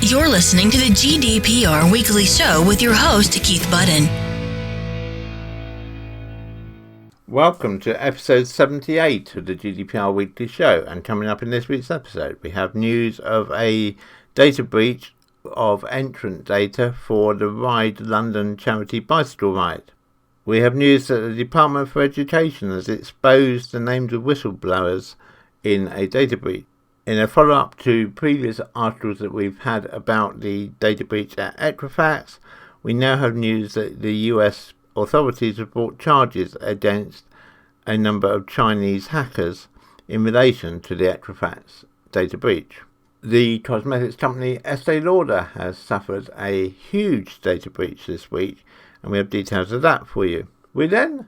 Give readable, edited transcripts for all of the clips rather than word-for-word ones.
You're listening to the GDPR Weekly Show with your host, Keith Budden. Welcome to episode 78 of the GDPR Weekly Show, and coming up in this week's episode we have news of a data breach of entrant data for the RideLondon charity bicycle ride. We have news that the Department for Education has exposed the names of whistleblowers in a data breach. In a follow-up to previous articles that we've had about the data breach at Equifax, we now have news that the US authorities have brought charges against a number of Chinese hackers in relation to the Equifax data breach. The cosmetics company Estee Lauder has suffered a huge data breach this week, and we have details of that for you. We then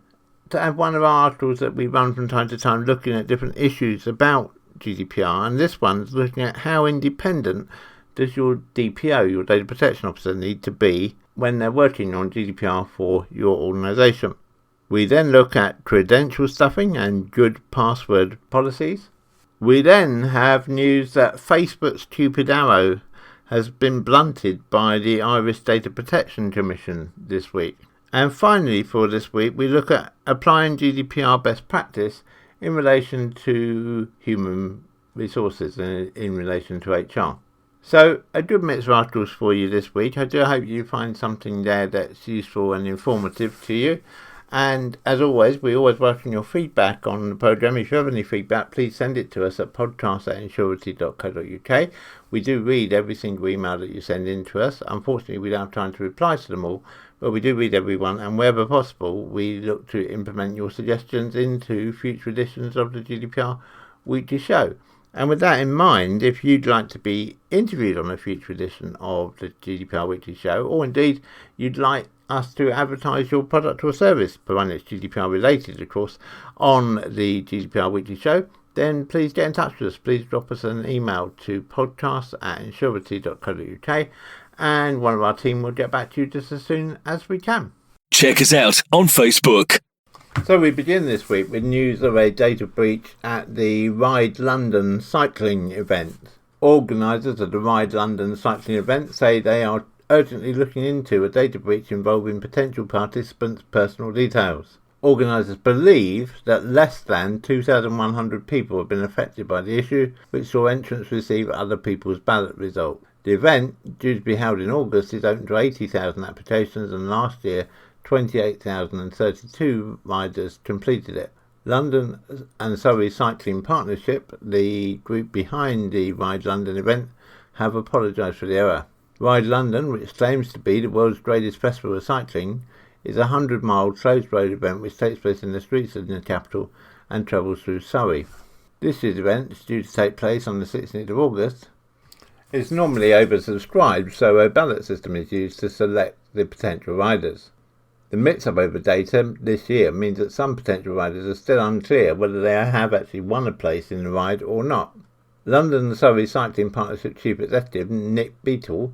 have one of our articles that we run from time to time looking at different issues about GDPR, and this one's looking at how independent does your DPO, your data protection officer, need to be when they're working on GDPR for your organisation. We then look at credential stuffing and good password policies. We then have news that Facebook's stupid arrow has been blunted by the Irish Data Protection Commission this week. And finally, for this week, we look at applying GDPR best practice in relation to human resources and in relation to HR. So, a good mix of articles for you this week. I do hope you find something there that's useful and informative to you. And as always, we always welcome your feedback on the programme. If you have any feedback, please send it to us at podcast@insurity.co.uk. We do read every single email that you send in to us. Unfortunately, we don't have time to reply to them all, but we do read every one, and wherever possible, we look to implement your suggestions into future editions of the GDPR Weekly Show. And with that in mind, if you'd like to be interviewed on a future edition of the GDPR Weekly Show, or indeed you'd like us to advertise your product or service, provided it's GDPR related, of course, on the GDPR Weekly Show, then please get in touch with us. Please drop us an email to podcast@insurity.co.uk, and one of our team will get back to you just as soon as we can. Check us out on Facebook. So we begin this week with news of a data breach at the RideLondon cycling event. Organisers of the RideLondon cycling event say they are urgently looking into a data breach involving potential participants' personal details. Organisers believe that less than 2,100 people have been affected by the issue, which saw entrants receive other people's ballot results. The event, due to be held in August, is open to 80,000 applications, and last year 28,032 riders completed it. London and Surrey Cycling Partnership, the group behind the RideLondon event, have apologised for the error. RideLondon, which claims to be the world's greatest festival of cycling, is a 100-mile closed road event which takes place in the streets of the capital and travels through Surrey. This year's event is due to take place on the 16th of August. It's normally oversubscribed, so a ballot system is used to select the potential riders. The mix-up over data this year means that some potential riders are still unclear whether they have actually won a place in the ride or not. London and Surrey Cycling Partnership Chief Executive Nick Beatle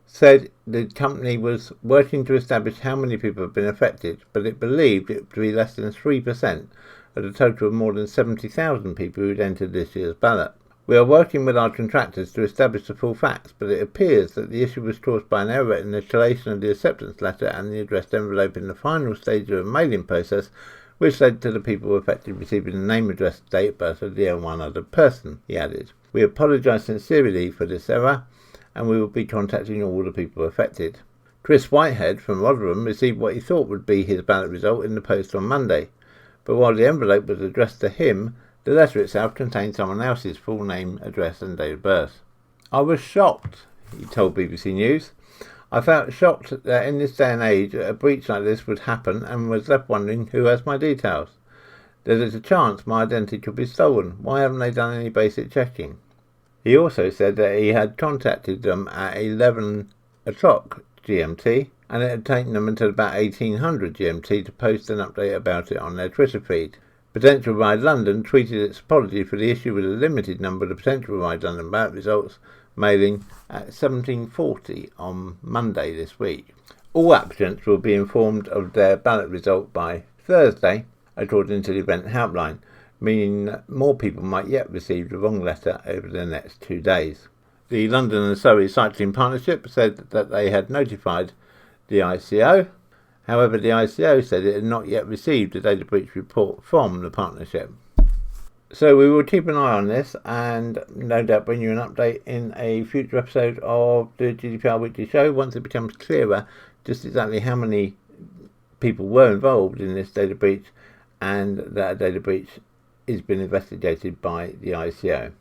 said the company was working to establish how many people have been affected, but it believed it to be less than 3% of the total of more than 70,000 people who'd entered this year's ballot. We are working with our contractors to establish the full facts, but it appears that the issue was caused by an error in the collation of the acceptance letter and the addressed envelope in the final stage of the mailing process, which led to the people affected receiving the name, address, date of birth of the one other person, he added. We apologise sincerely for this error, and we will be contacting all the people affected. Chris Whitehead from Rotherham received what he thought would be his ballot result in the post on Monday, but while the envelope was addressed to him, the letter itself contained someone else's full name, address and date of birth. I was shocked, he told BBC News. I felt shocked that in this day and age a breach like this would happen, and was left wondering who has my details. There's a chance my identity could be stolen. Why haven't they done any basic checking? He also said that he had contacted them at 11 o'clock GMT, and it had taken them until about 1800 GMT to post an update about it on their Twitter feed. Potential RideLondon tweeted its apology for the issue with a limited number of the potential RideLondon ballot results mailing at 17:40 on Monday this week. All applicants will be informed of their ballot result by Thursday, according to the event helpline, meaning that more people might yet receive the wrong letter over the next 2 days. The London and Surrey Cycling Partnership said that they had notified the ICO. However, the ICO said it had not yet received a data breach report from the partnership. So we will keep an eye on this and no doubt bring you an update in a future episode of the GDPR Weekly Show once it becomes clearer just exactly how many people were involved in this data breach and that a data breach is being investigated by the ICO.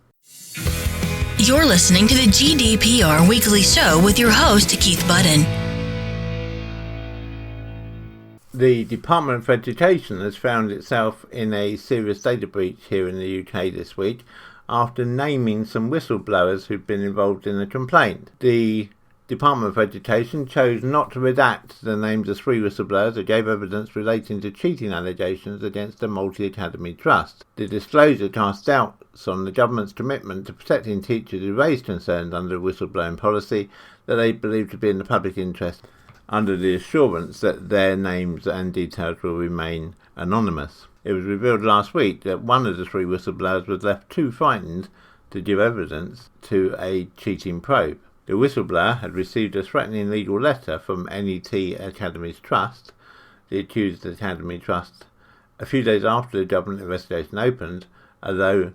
You're listening to the GDPR Weekly Show with your host, Keith Budden. The Department of Education has found itself in a serious data breach here in the UK this week after naming some whistleblowers who've been involved in the complaint. The Department of Education chose not to redact the names of 3 whistleblowers who gave evidence relating to cheating allegations against a multi-academy trust. The disclosure cast doubts on the government's commitment to protecting teachers who raised concerns under a whistleblowing policy that they believe to be in the public interest, under the assurance that their names and details will remain anonymous. It was revealed last week that one of the 3 whistleblowers was left too frightened to give evidence to a cheating probe. The whistleblower had received a threatening legal letter from NET Academies Trust, the accused Academy Trust, a few days after the government investigation opened, although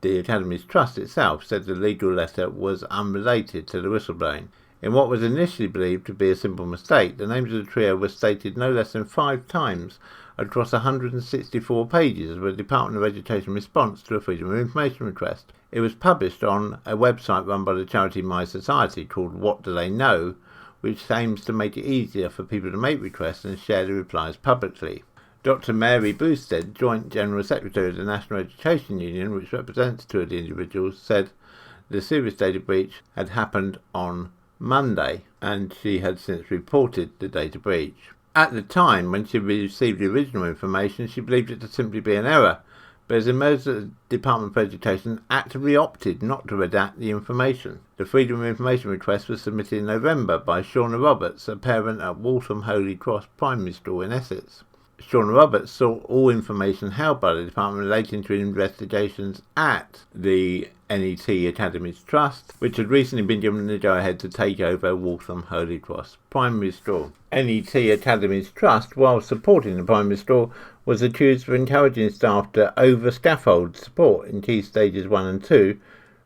the Academy's Trust itself said the legal letter was unrelated to the whistleblowing. In what was initially believed to be a simple mistake, the names of the trio were stated no less than 5 times across 164 pages of a Department of Education response to a Freedom of Information request. It was published on a website run by the charity My Society called What Do They Know, which aims to make it easier for people to make requests and share the replies publicly. Dr. Mary Boosted, Joint General Secretary of the National Education Union, which represents 2 of the individuals, said the serious data breach had happened on Monday, and she had since reported the data breach. At the time, when she received the original information, she believed it to simply be an error, but it emerged that the Department of Education actively opted not to redact the information. The Freedom of Information request was submitted in November by Shauna Roberts, a parent at Waltham Holy Cross Primary School in Essex. Shauna Roberts sought all information held by the department relating to investigations at the NET Academies Trust, which had recently been given the go-ahead to take over Waltham Holy Cross Primary School. NET Academies Trust, while supporting the primary school, was accused of encouraging staff to over-scaffold support in key stages 1 and 2,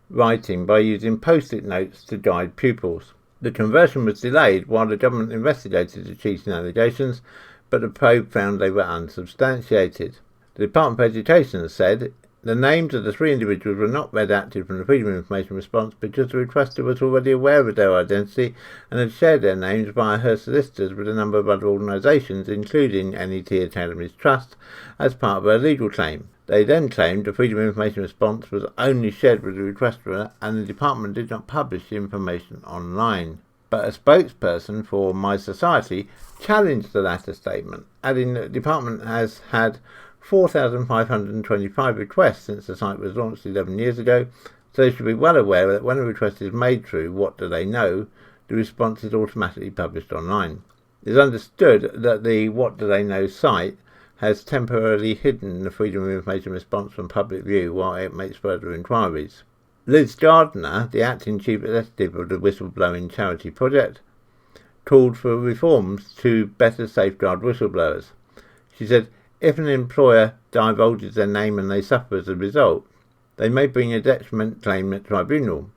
writing by using post-it notes to guide pupils. The conversion was delayed while the government investigated the cheating allegations, but the probe found they were unsubstantiated. The Department of Education said the names of the 3 individuals were not redacted from the Freedom of Information response because the requester was already aware of their identity and had shared their names via her solicitors with a number of other organisations, including NET Academies Trust, as part of her legal claim. They then claimed the Freedom of Information response was only shared with the requester and the department did not publish the information online. But a spokesperson for My Society challenged the latter statement, adding that the department has had 4,525 requests since the site was launched 11 years ago, so they should be well aware that when a request is made through What Do They Know, the response is automatically published online. It is understood that the What Do They Know site has temporarily hidden the Freedom of Information response from public view while it makes further inquiries. Liz Gardner, the acting chief executive of the whistleblowing charity project, called for reforms to better safeguard whistleblowers. She said, if an employer divulges their name and they suffer as a result, they may bring a detriment claim at tribunal.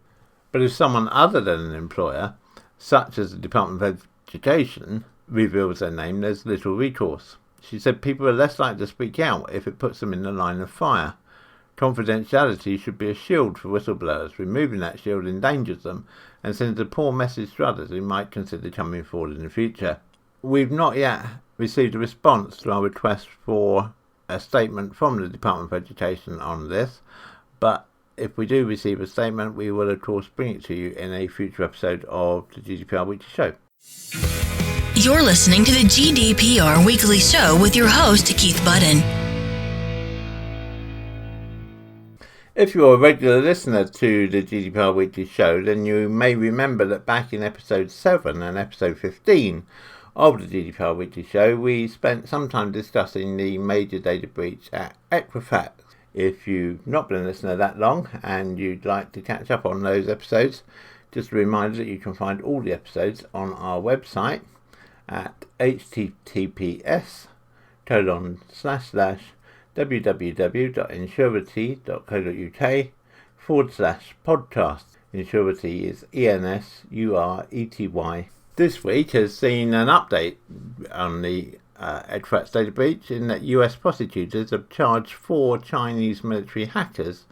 But if someone other than an employer, such as the Department of Education, reveals their name, there's little recourse. She said people are less likely to speak out if it puts them in the line of fire. Confidentiality should be a shield for whistleblowers. Removing that shield endangers them and sends a poor message to others who might consider coming forward in the future. We've not yet received a response to our request for a statement from the Department of Education on this, but if we do receive a statement, we will of course bring it to you in a future episode of the GDPR Weekly Show. You're listening to the GDPR Weekly Show with your host, Keith Budden. If you're a regular listener to the GDPR Weekly Show, then you may remember that back in episode 7 and episode 15 of the GDPR Weekly Show, we spent some time discussing the major data breach at Equifax. If you've not been a listener that long and you'd like to catch up on those episodes, Just a reminder that you can find all the episodes on our website at https://www.insurety.co.uk/podcast. Insurety is ENSURETY. This week has seen an update on the Equifax data breach in that US prosecutors have charged 4 Chinese military hackers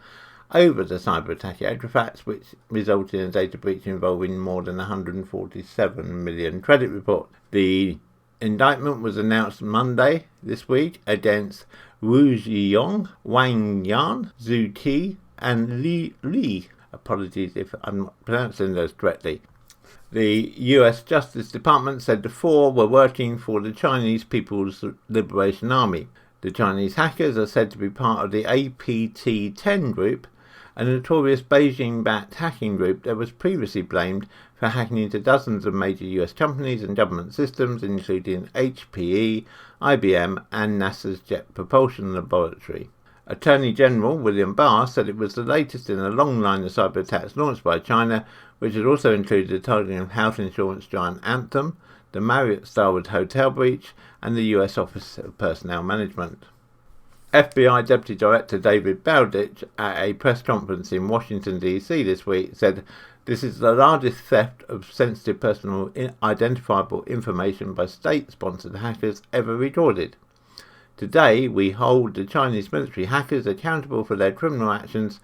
over the cyber attack at Equifax, which resulted in a data breach involving more than 147 million credit reports. The indictment was announced Monday this week against Wu Ziyong, Wang Yan, Zhu Qi, and Li. Apologies if I'm not pronouncing those correctly. The US Justice Department said the 4 were working for the Chinese People's Liberation Army. The Chinese hackers are said to be part of the APT-10 group, a notorious Beijing-backed hacking group that was previously blamed for hacking into dozens of major US companies and government systems, including HPE, IBM, and NASA's Jet Propulsion Laboratory. Attorney General William Barr said it was the latest in a long line of cyber attacks launched by China, which had also included the targeting of health insurance giant Anthem, the Marriott Starwood Hotel breach, and the US Office of Personnel Management. FBI Deputy Director David Baldich, at a press conference in Washington, D.C. this week, said this is the largest theft of sensitive personal identifiable information by state-sponsored hackers ever recorded. Today, we hold the Chinese military hackers accountable for their criminal actions,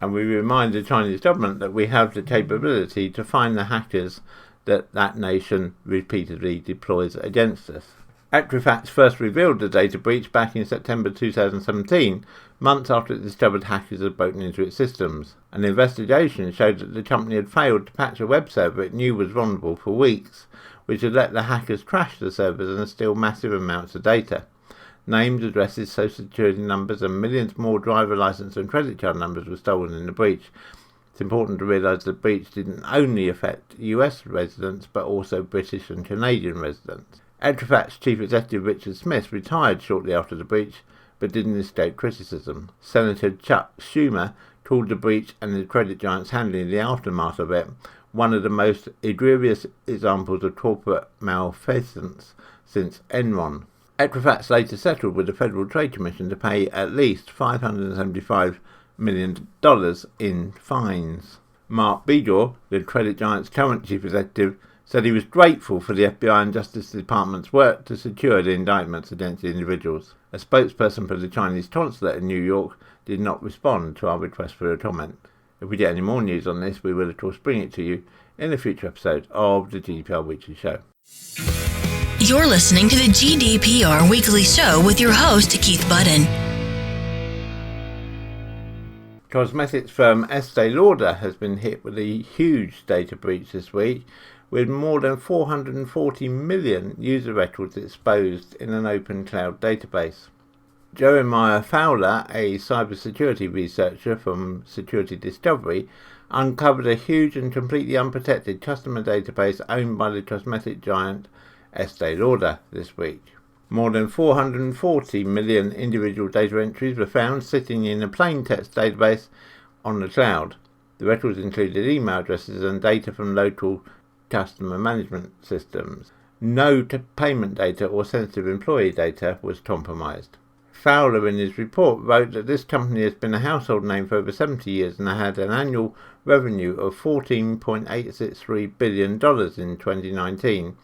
and we remind the Chinese government that we have the capability to find the hackers that nation repeatedly deploys against us. Equifax first revealed the data breach back in September 2017, months after it discovered hackers had broken into its systems. An investigation showed that the company had failed to patch a web server it knew was vulnerable for weeks, which had let the hackers crash the servers and steal massive amounts of data. Names, addresses, social security numbers, and millions more driver license and credit card numbers were stolen in the breach. It's important to realise the breach didn't only affect US residents, but also British and Canadian residents. Equifax Chief Executive Richard Smith retired shortly after the breach, but didn't escape criticism. Senator Chuck Schumer called the breach and the credit giants handling the aftermath of it one of the most egregious examples of corporate malfeasance since Enron. Equifax later settled with the Federal Trade Commission to pay at least $575 million in fines. Mark Begor, the credit giant's current chief executive, said he was grateful for the FBI and Justice Department's work to secure the indictments against the individuals. A spokesperson for the Chinese consulate in New York did not respond to our request for a comment. If we get any more news on this, we will of course bring it to you in a future episode of the GDPR Weekly Show. You're listening to the GDPR Weekly Show with your host, Keith Budden. Cosmetics firm Estee Lauder has been hit with a huge data breach this week, with more than 440 million user records exposed in an open cloud database. Jeremiah Fowler, a cybersecurity researcher from Security Discovery, uncovered a huge and completely unprotected customer database owned by the cosmetic giant Estee Lauder this week. More than 440 million individual data entries were found sitting in a plain text database on the cloud. The records included email addresses and data from local customer management systems. No payment data or sensitive employee data was compromised. Fowler in his report wrote that this company has been a household name for over 70 years and had an annual revenue of $14.863 billion in 2019.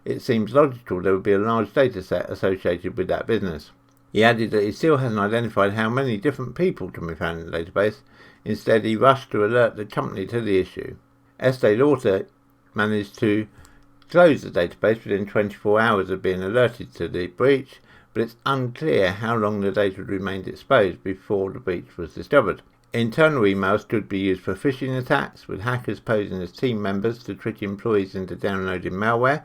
It seems logical there would be a large data set associated with that business. He added that he still hasn't identified how many different people can be found in the database. Instead, he rushed to alert the company to the issue. Estee Lauder managed to close the database within 24 hours of being alerted to the breach, but it's unclear how long the data had remained exposed before the breach was discovered. Internal emails could be used for phishing attacks, with hackers posing as team members to trick employees into downloading malware.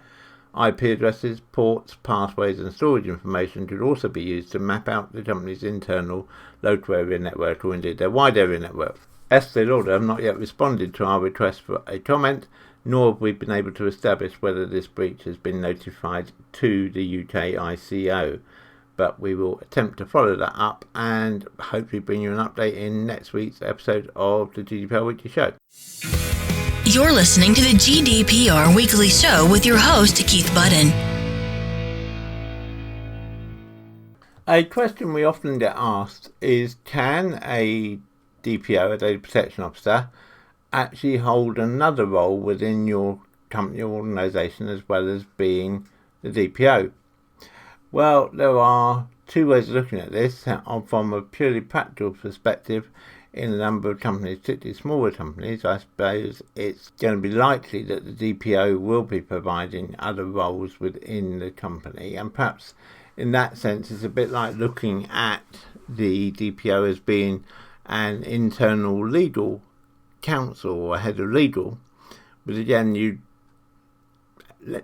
IP addresses, ports, pathways and storage information could also be used to map out the company's internal local area network or indeed their wide area network. Estee Lauder have not yet responded to our request for a comment, nor have we been able to establish whether this breach has been notified to the UK ICO. But we will attempt to follow that up and hopefully bring you an update in next week's episode of the GDPR Weekly Show. You're listening to the GDPR Weekly Show with your host, Keith Budden. A question we often get asked is, can a DPO, a data protection officer, actually hold another role within your company or organisation as well as being the DPO? Well, there are two ways of looking at this. From a purely practical perspective, in a number of companies, particularly smaller companies, I suppose it's going to be likely that the DPO will be providing other roles within the company, and perhaps in that sense it's a bit like looking at the DPO as being an internal legal counsel or head of legal, but again you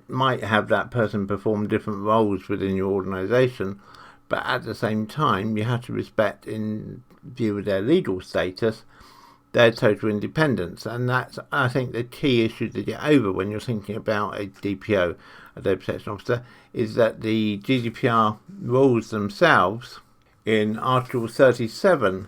might have that person perform different roles within your organisation, but at the same time you have to respect, in view of their legal status, their total independence. And that's, I think, the key issue to get over when you're thinking about a DPO, a data protection officer, is that the GDPR rules themselves, in Article 37,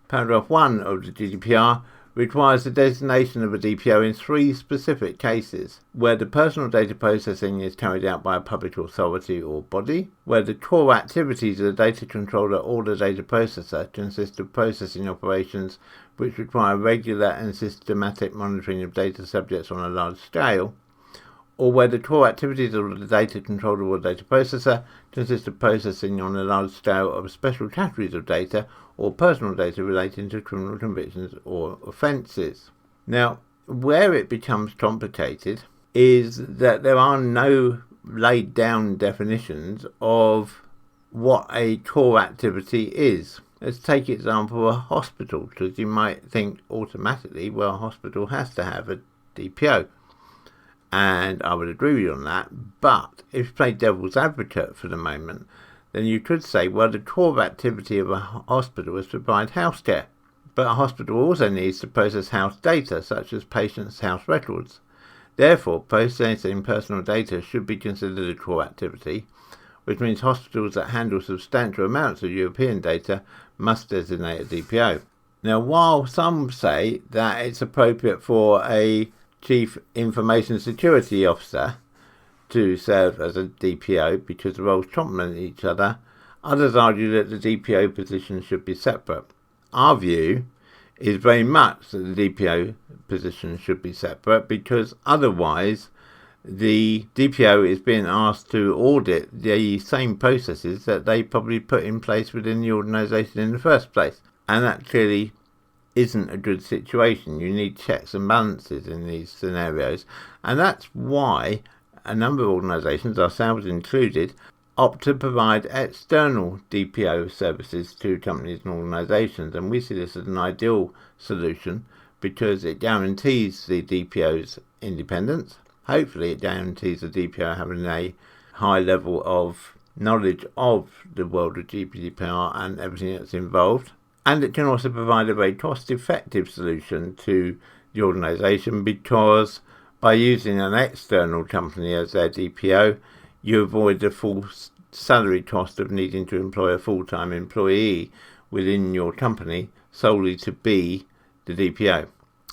Paragraph 1 of the GDPR, requires the designation of a DPO in three specific cases: where the personal data processing is carried out by a public authority or body, where the core activities of the data controller or the data processor consist of processing operations which require regular and systematic monitoring of data subjects on a large scale, or where the core activities of the data controller or data processor consist of processing on a large scale of special categories of data or personal data relating to criminal convictions or offences. Now, where it becomes complicated is that there are no laid down definitions of what a core activity is. Let's take example a hospital, because you might think automatically, well, a hospital has to have a DPO. And I would agree with you on that, but if you play devil's advocate for the moment, then you could say, well, the core activity of a hospital is to provide healthcare. But a hospital also needs to process health data, such as patients' health records. Therefore, processing personal data should be considered a core activity, which means hospitals that handle substantial amounts of European data must designate a DPO. Now, while some say that it's appropriate for a Chief Information Security Officer to serve as a DPO because the roles complement each other, others argue that the DPO position should be separate. Our view is very much that the DPO position should be separate, because otherwise the DPO is being asked to audit the same processes that they probably put in place within the organisation in the first place, and that clearly isn't a good situation. You need checks and balances in these scenarios, and that's why a number of organisations, ourselves included, opt to provide external DPO services to companies and organisations, and we see this as an ideal solution because it guarantees the DPO's independence. Hopefully it guarantees the DPO having a high level of knowledge of the world of GDPR and everything that's involved. And it can also provide a very cost-effective solution to the organisation, because by using an external company as their DPO, you avoid the full salary cost of needing to employ a full-time employee within your company solely to be the DPO.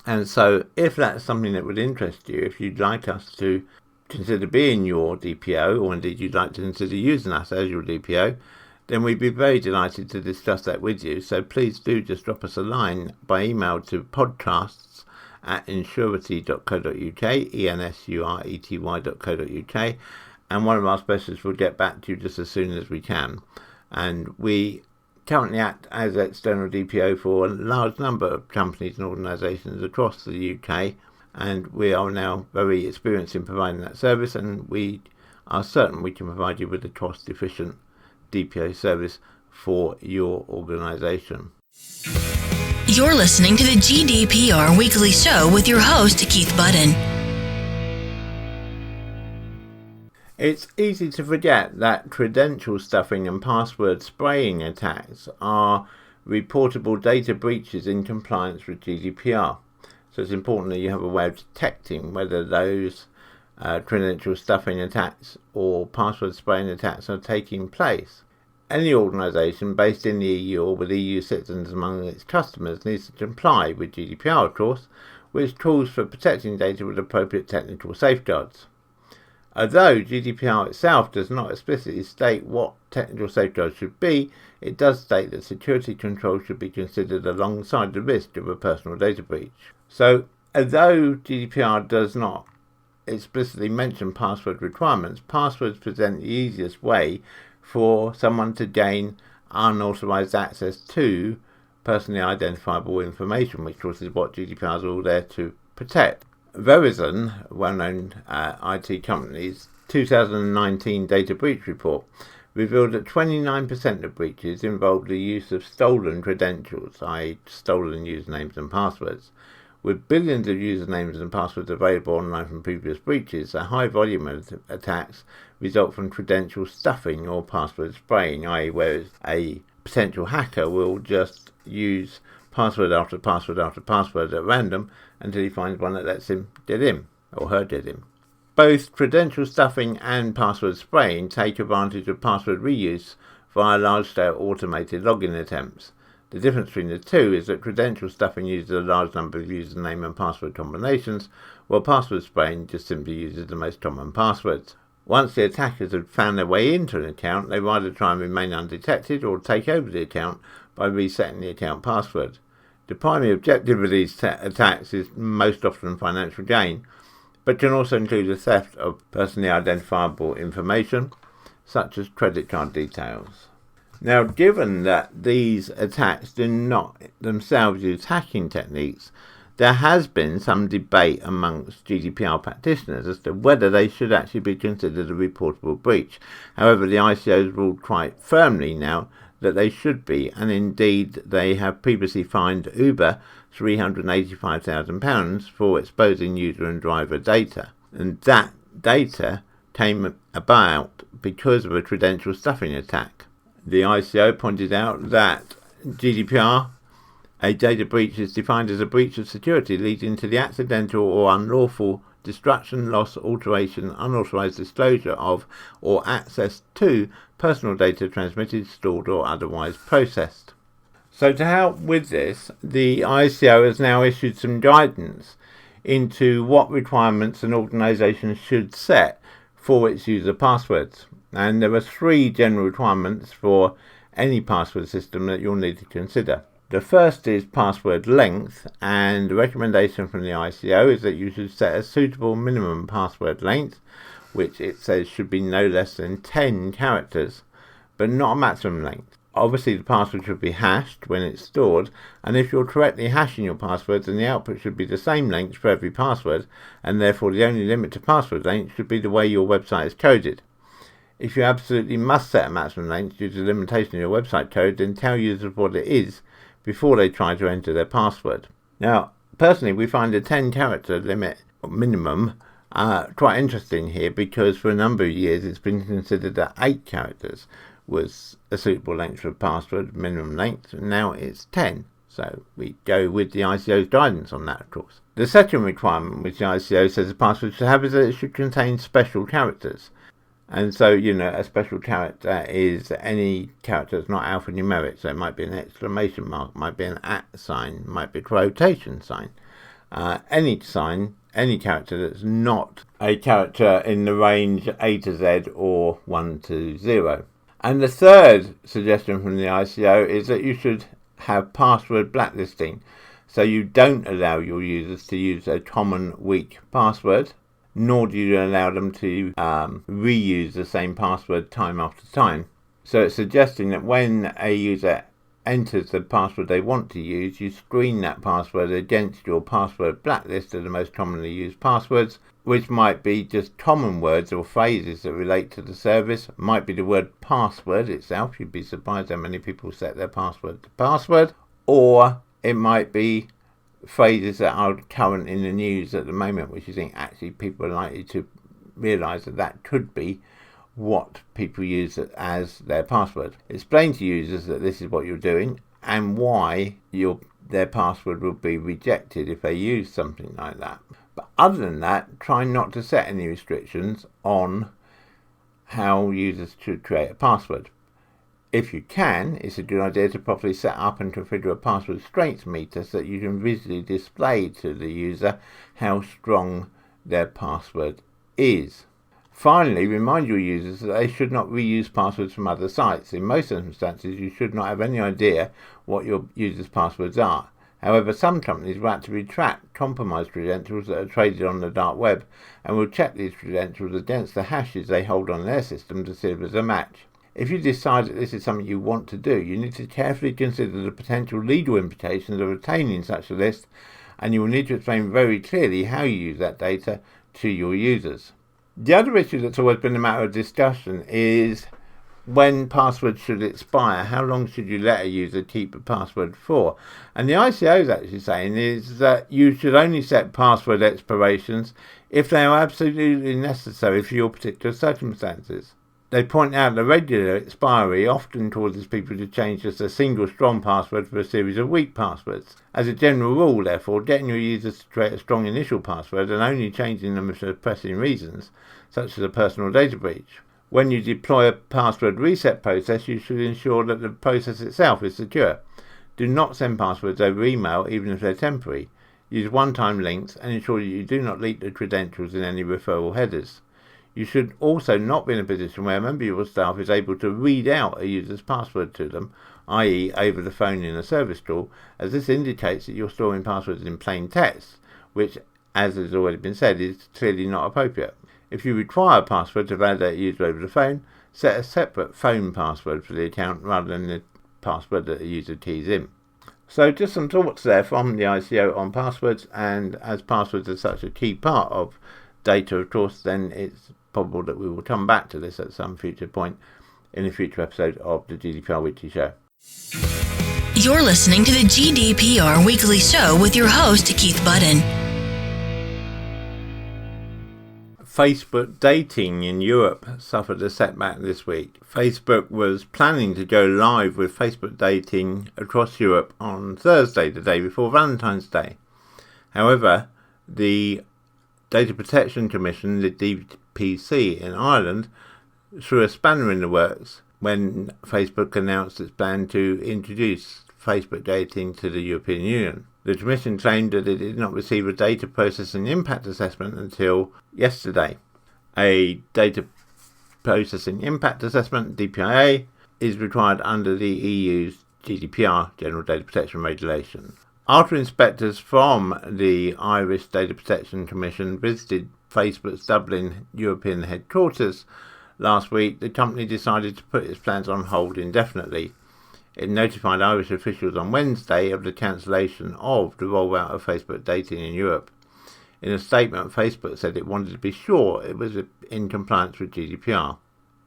And so if that's something that would interest you, if you'd like us to consider being your DPO, or indeed you'd like to consider using us as your DPO, then we'd be very delighted to discuss that with you. So please do just drop us a line by email to podcasts@insurety.co.uk, ensurety.co.uk, and one of our specialists will get back to you just as soon as we can. And we currently act as external DPO for a large number of companies and organisations across the UK, and we are now very experienced in providing that service, and we are certain we can provide you with a cost-efficient DPO service for your organisation. You're listening to the GDPR Weekly Show with your host, Keith Budden. It's easy to forget that credential stuffing and password spraying attacks are reportable data breaches in compliance with GDPR. So it's important that you have a way of detecting whether those credential stuffing attacks or password spraying attacks are taking place. Any organisation based in the EU or with EU citizens among its customers needs to comply with GDPR, of course, which calls for protecting data with appropriate technical safeguards. Although GDPR itself does not explicitly state what technical safeguards should be, it does state that security controls should be considered alongside the risk of a personal data breach. So, although GDPR does not explicitly mention password requirements, passwords present the easiest way for someone to gain unauthorized access to personally identifiable information, which of course is what GDPR is all there to protect. Verizon, well-known IT company's 2019 data breach report revealed that 29% of breaches involved the use of stolen credentials, i.e. stolen usernames and passwords. With billions of usernames and passwords available online from previous breaches, a high volume of attacks result from credential stuffing or password spraying, i.e. where a potential hacker will just use password after password after password at random until he finds one that lets him get in, or her get in. Both credential stuffing and password spraying take advantage of password reuse via large-scale automated login attempts. The difference between the two is that credential stuffing uses a large number of username and password combinations, while password spraying just simply uses the most common passwords. Once the attackers have found their way into an account, they either try and remain undetected or take over the account by resetting the account password. The primary objective of these attacks is most often financial gain, but can also include the theft of personally identifiable information, such as credit card details. Now, given that these attacks do not themselves use hacking techniques, there has been some debate amongst GDPR practitioners as to whether they should actually be considered a reportable breach. However, the ICO has ruled quite firmly now that they should be, and indeed they have previously fined Uber £385,000 for exposing user and driver data. And that data came about because of a credential stuffing attack. The ICO pointed out that GDPR, a data breach, is defined as a breach of security leading to the accidental or unlawful destruction, loss, alteration, unauthorized disclosure of, or access to personal data transmitted, stored, or otherwise processed. So to help with this, the ICO has now issued some guidance into what requirements an organisation should set for its user passwords. And there are 3 general requirements for any password system that you'll need to consider. The first is password length, and the recommendation from the ICO is that you should set a suitable minimum password length, which it says should be no less than 10 characters, but not a maximum length. Obviously, the password should be hashed when it's stored, and if you're correctly hashing your passwords, then the output should be the same length for every password, and therefore the only limit to password length should be the way your website is coded. If you absolutely must set a maximum length due to the limitation of your website code, then tell users what it is before they try to enter their password. Now, personally, we find a 10-character limit minimum quite interesting here, because for a number of years it's been considered that 8 characters was a suitable length for a password, minimum length, and now it's 10. So we go with the ICO's guidance on that, of course. The second requirement which the ICO says a password should have is that it should contain special characters. And so, a special character is any character that's not alphanumeric. So it might be an exclamation mark, might be an @ sign, might be a quotation sign. Any character that's not a character in the range A to Z or 1 to 0. And the third suggestion from the ICO is that you should have password blacklisting. So you don't allow your users to use a common weak password, nor do you allow them to reuse the same password time after time. So it's suggesting that when a user enters the password they want to use, you screen that password against your password blacklist of the most commonly used passwords, which might be just common words or phrases that relate to the service. Might be the word password itself. You'd be surprised how many people set their password to password. Or it might be phrases that are current in the news at the moment, which you think actually people are likely to realise that could be what people use as their password. Explain to users that this is what you're doing and why their password will be rejected if they use something like that. But other than that, try not to set any restrictions on how users should create a password. If you can, it's a good idea to properly set up and configure a password strength meter so that you can visually display to the user how strong their password is. Finally, remind your users that they should not reuse passwords from other sites. In most circumstances, you should not have any idea what your users' passwords are. However, some companies will actively track compromised credentials that are traded on the dark web and will check these credentials against the hashes they hold on their system to see if there's a match. If you decide that this is something you want to do, you need to carefully consider the potential legal implications of obtaining such a list, and you will need to explain very clearly how you use that data to your users. The other issue that's always been a matter of discussion is when passwords should expire. How long should you let a user keep a password for? And the ICO is actually saying is that you should only set password expirations if they are absolutely necessary for your particular circumstances. They point out the regular expiry often causes people to change just a single strong password for a series of weak passwords. As a general rule, therefore, getting your users to create a strong initial password and only changing them for pressing reasons, such as a personal data breach. When you deploy a password reset process, you should ensure that the process itself is secure. Do not send passwords over email, even if they're temporary. Use one-time links and ensure that you do not leak the credentials in any referral headers. You should also not be in a position where a member of your staff is able to read out a user's password to them, i.e. over the phone in a service call, as this indicates that you're storing passwords in plain text, which, as has already been said, is clearly not appropriate. If you require a password to validate a user over the phone, set a separate phone password for the account rather than the password that the user keys in. So just some thoughts there from the ICO on passwords, and as passwords are such a key part of data, of course, then it's probable that we will come back to this at some future point in a future episode of the GDPR Weekly Show. You're listening to the GDPR Weekly Show with your host, Keith Budden. Facebook dating in Europe suffered a setback this week. Facebook was planning to go live with Facebook dating across Europe on Thursday, the day before Valentine's Day. However, the Data Protection Commission, the DPC in Ireland, threw a spanner in the works when Facebook announced its plan to introduce Facebook dating to the European Union. The Commission claimed that it did not receive a data processing impact assessment until yesterday. A data processing impact assessment, DPIA, is required under the EU's GDPR, General Data Protection Regulation. After inspectors from the Irish Data Protection Commission visited Facebook's Dublin European headquarters last week, the company decided to put its plans on hold indefinitely. It notified Irish officials on Wednesday of the cancellation of the rollout of Facebook dating in Europe. In a statement, Facebook said it wanted to be sure it was in compliance with GDPR.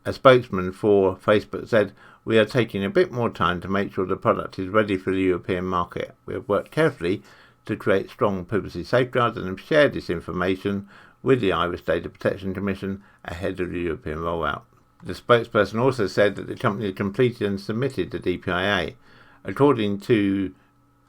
A spokesman for Facebook said, "We are taking a bit more time to make sure the product is ready for the European market. We have worked carefully to create strong privacy safeguards and have shared this information with the Irish Data Protection Commission ahead of the European rollout." The spokesperson also said that the company had completed and submitted the DPIA. According to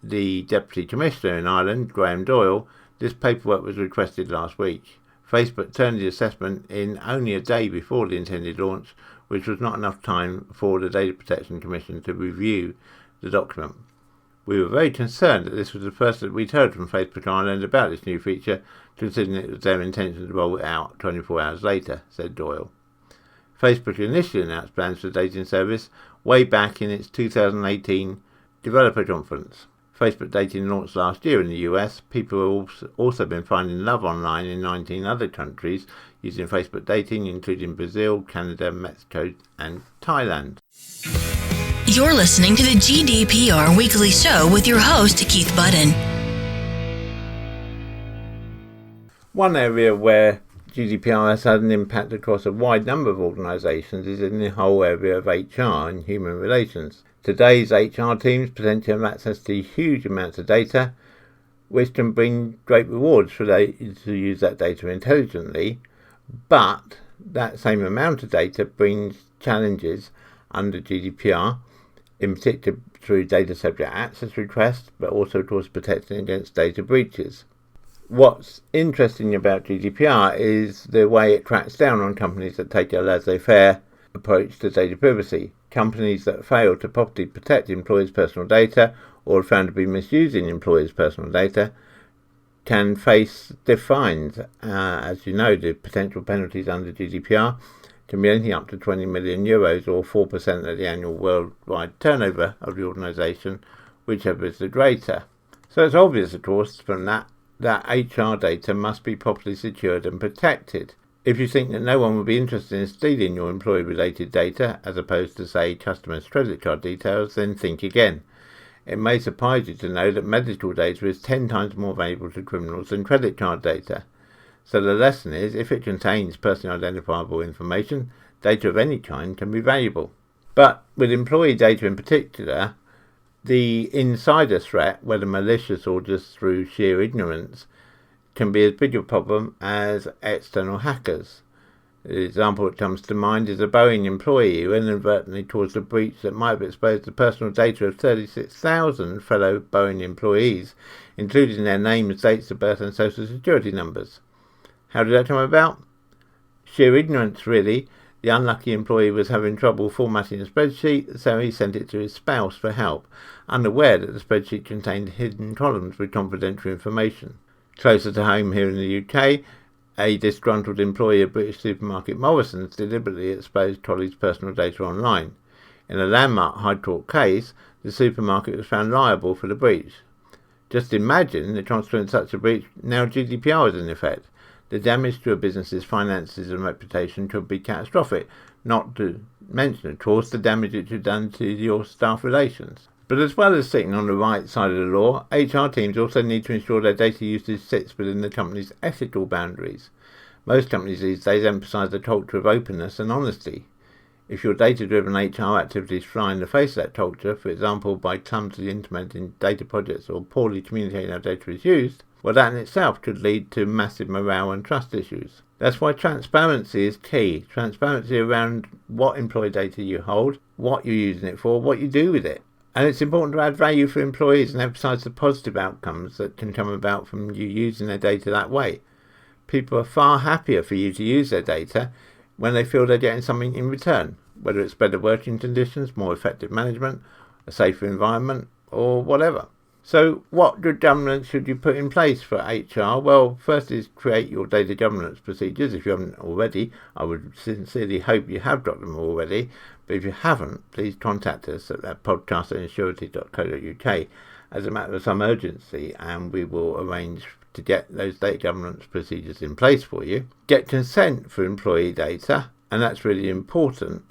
the Deputy Commissioner in Ireland, Graham Doyle, this paperwork was requested last week. Facebook turned the assessment in only a day before the intended launch, which was not enough time for the Data Protection Commission to review the document. "We were very concerned that this was the first that we'd heard from Facebook Ireland about this new feature, considering it was their intention to roll it out 24 hours later," said Doyle. Facebook initially announced plans for the dating service way back in its 2018 developer conference. Facebook dating launched last year in the US. People have also been finding love online in 19 other countries using Facebook dating, including Brazil, Canada, Mexico, and Thailand. You're listening to the GDPR Weekly Show with your host, Keith Budden. One area where GDPR has had an impact across a wide number of organisations is in the whole area of HR and human relations. Today's HR teams potentially have access to huge amounts of data, which can bring great rewards for they to use that data intelligently, but that same amount of data brings challenges under GDPR, in particular through data subject access requests, but also of course protecting against data breaches. What's interesting about GDPR is the way it cracks down on companies that take a laissez-faire approach to data privacy. Companies that fail to properly protect employees' personal data or are found to be misusing employees' personal data can face stiff fines. As you know, the potential penalties under GDPR can be anything up to 20 million euros or 4% of the annual worldwide turnover of the organisation, whichever is the greater. So it's obvious, of course, from that HR data must be properly secured and protected. If you think that no one would be interested in stealing your employee-related data, as opposed to, say, customers' credit card details, then think again. It may surprise you to know that medical data is 10 times more valuable to criminals than credit card data. So the lesson is, if it contains personally identifiable information, data of any kind can be valuable. But with employee data in particular, the insider threat, whether malicious or just through sheer ignorance, can be as big a problem as external hackers. The example that comes to mind is a Boeing employee who inadvertently caused a breach that might have exposed the personal data of 36,000 fellow Boeing employees, including their names, dates of birth and social security numbers. How did that come about? Sheer ignorance, really. The unlucky employee was having trouble formatting a spreadsheet, so he sent it to his spouse for help, unaware that the spreadsheet contained hidden columns with confidential information. Closer to home here in the UK, a disgruntled employee of British supermarket Morrison's deliberately exposed colleagues' personal data online. In a landmark High Court case, the supermarket was found liable for the breach. Just imagine the consequence of such a breach. Now GDPR is in effect. The damage to a business's finances and reputation could be catastrophic, not to mention, of course, the damage it could done to your staff relations. But as well as sitting on the right side of the law, HR teams also need to ensure their data usage sits within the company's ethical boundaries. Most companies these days emphasise a culture of openness and honesty. If your data-driven HR activities fly in the face of that culture, for example by clumsily implementing data projects or poorly communicating how data is used, well, that in itself could lead to massive morale and trust issues. That's why transparency is key. Transparency around what employee data you hold, what you're using it for, what you do with it. And it's important to add value for employees and emphasise the positive outcomes that can come about from you using their data that way. People are far happier for you to use their data when they feel they're getting something in return, whether it's better working conditions, more effective management, a safer environment, or whatever. So what good governance should you put in place for HR? Well, first is create your data governance procedures. If you haven't already, I would sincerely hope you have got them already. But if you haven't, please contact us at that podcast@ensurety.co.uk as a matter of some urgency, and we will arrange to get those data governance procedures in place for you. Get consent for employee data, and that's really important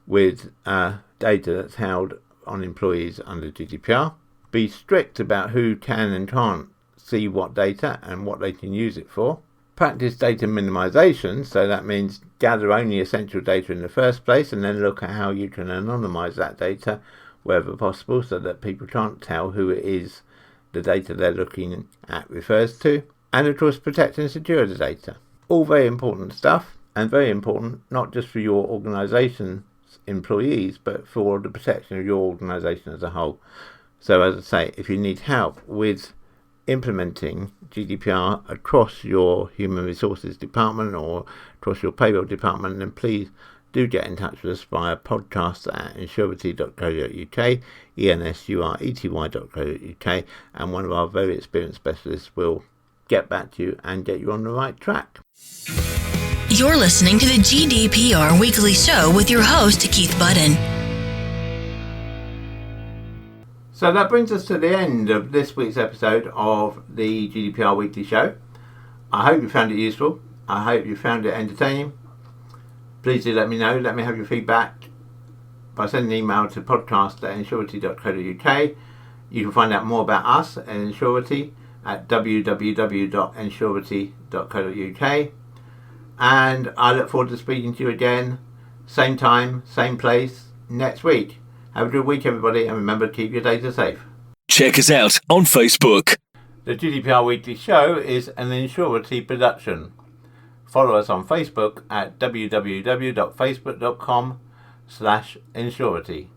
with data that's held on employees under GDPR. Be strict about who can and can't see what data and what they can use it for. Practice data minimization, so that means gather only essential data in the first place and then look at how you can anonymize that data wherever possible so that people can't tell who it is the data they're looking at refers to. And of course, protect and secure the data. All very important stuff, and very important not just for your organization's employees, but for the protection of your organization as a whole. So as I say, if you need help with implementing GDPR across your human resources department or across your payroll department, then please do get in touch with us via podcast@ensurety.co.uk, ensurety.co.uk, and one of our very experienced specialists will get back to you and get you on the right track. You're listening to the GDPR Weekly Show with your host, Keith Budden. So that brings us to the end of this week's episode of the GDPR Weekly Show. I hope you found it useful. I hope you found it entertaining. Please do let me know. Let me have your feedback by sending an email to podcast@ensurety.co.uk. You can find out more about us at Ensurety at www.ensurety.co.uk. And I look forward to speaking to you again, same time, same place, next week. Have a good week, everybody, and remember to keep your data safe. Check us out on Facebook. The GDPR Weekly Show is an Ensurety production. Follow us on Facebook at www.facebook.com/Ensurety.